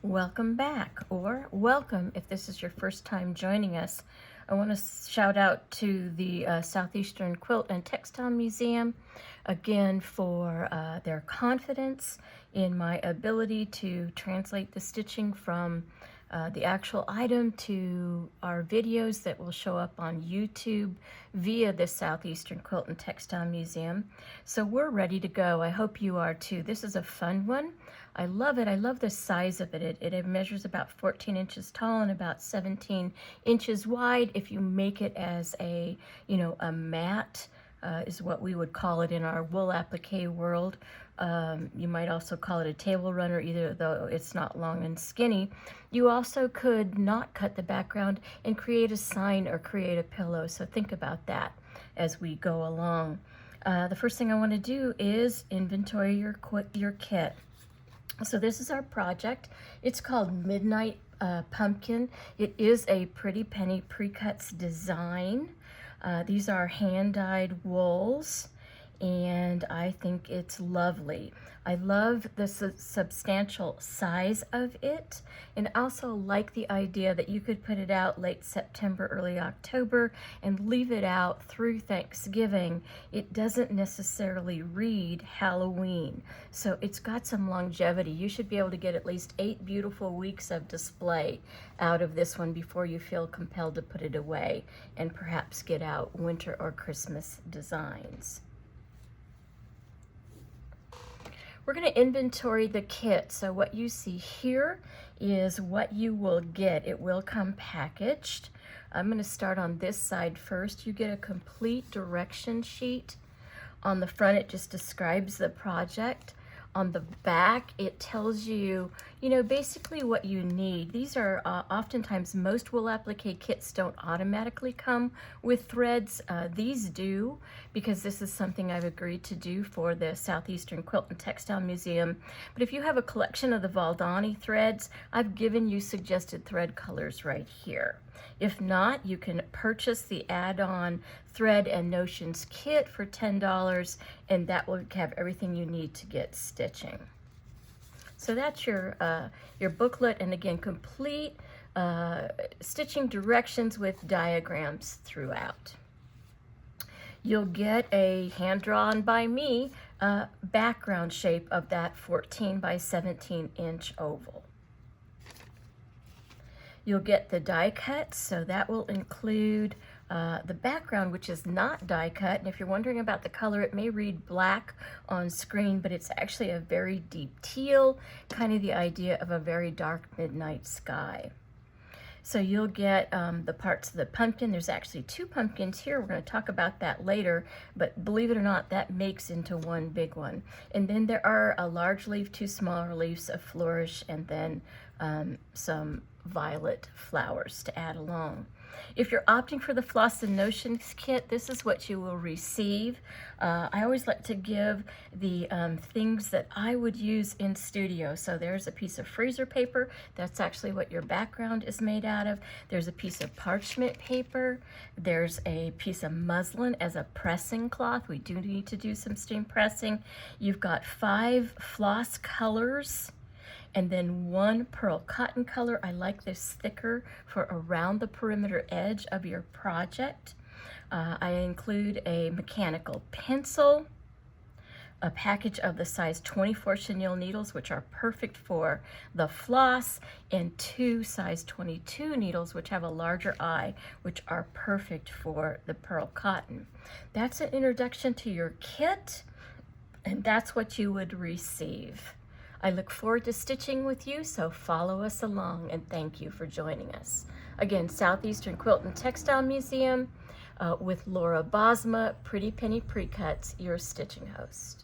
Welcome back, or welcome if this is your first time joining us. I want to shout out to the Southeastern Quilt and Textile Museum again for their confidence in my ability to translate the stitching from the actual item to our videos that will show up on YouTube via the Southeastern Quilt and Textile Museum. So we're ready to go. I hope you are too. This is a fun one. I love it. I love the size of it. It measures about 14 inches tall and about 17 inches wide. If you make it as a mat, is what we would call it in our wool applique world. You might also call it a table runner, either though it's not long and skinny. You also could not cut the background and create a sign or create a pillow. So think about that as we go along. The first thing I want to do is inventory your kit. So this is our project. It's called Midnight Pumpkin. It is a Pretty Penny Pre-Cuts design. These are hand-dyed wools, and I think it's lovely. I love the substantial size of it, and also like the idea that you could put it out late September, early October, and leave it out through Thanksgiving. It doesn't necessarily read Halloween, so it's got some longevity. You should be able to get at least 8 beautiful weeks of display out of this one before you feel compelled to put it away and perhaps get out winter or Christmas designs. We're going to inventory the kit. So what you see here is what you will get. It will come packaged. I'm going to start on this side first. You get a complete direction sheet. On the front, it just describes the project. On the back, it tells you, basically what you need. These are oftentimes, most wool applique kits don't automatically come with threads. These do, because this is something I've agreed to do for the Southeastern Quilt and Textile Museum. But if you have a collection of the Valdani threads, I've given you suggested thread colors right here. If not, you can purchase the add-on Thread and Notions kit for $10, and that will have everything you need to get stitching. So that's your booklet, and again, complete stitching directions with diagrams throughout. You'll get a hand-drawn by me background shape of that 14 by 17 inch oval. You'll get the die cut, so that will include the background, which is not die cut. And if you're wondering about the color, it may read black on screen, but it's actually a very deep teal, kind of the idea of a very dark midnight sky. So you'll get the parts of the pumpkin. There's actually 2 pumpkins here. We're going to talk about that later, but believe it or not, that makes into one big one. And then there are a large leaf, 2 smaller leaves, a flourish, and then some violet flowers to add along. If you're opting for the Floss and Notions kit, this is what you will receive. I always like to give the things that I would use in studio. So there's a piece of freezer paper. That's actually what your background is made out of. There's a piece of parchment paper. There's a piece of muslin as a pressing cloth. We do need to do some steam pressing. You've got 5 floss colors, and then 1 pearl cotton color. I like this thicker for around the perimeter edge of your project. I include a mechanical pencil, a package of the size 24 chenille needles, which are perfect for the floss, and 2 size 22 needles, which have a larger eye, which are perfect for the pearl cotton. That's an introduction to your kit, and that's what you would receive. I look forward to stitching with you, so follow us along, and thank you for joining us. Again, Southeastern Quilt and Textile Museum with Laura Bosma, Pretty Penny Pre-Cuts, your stitching host.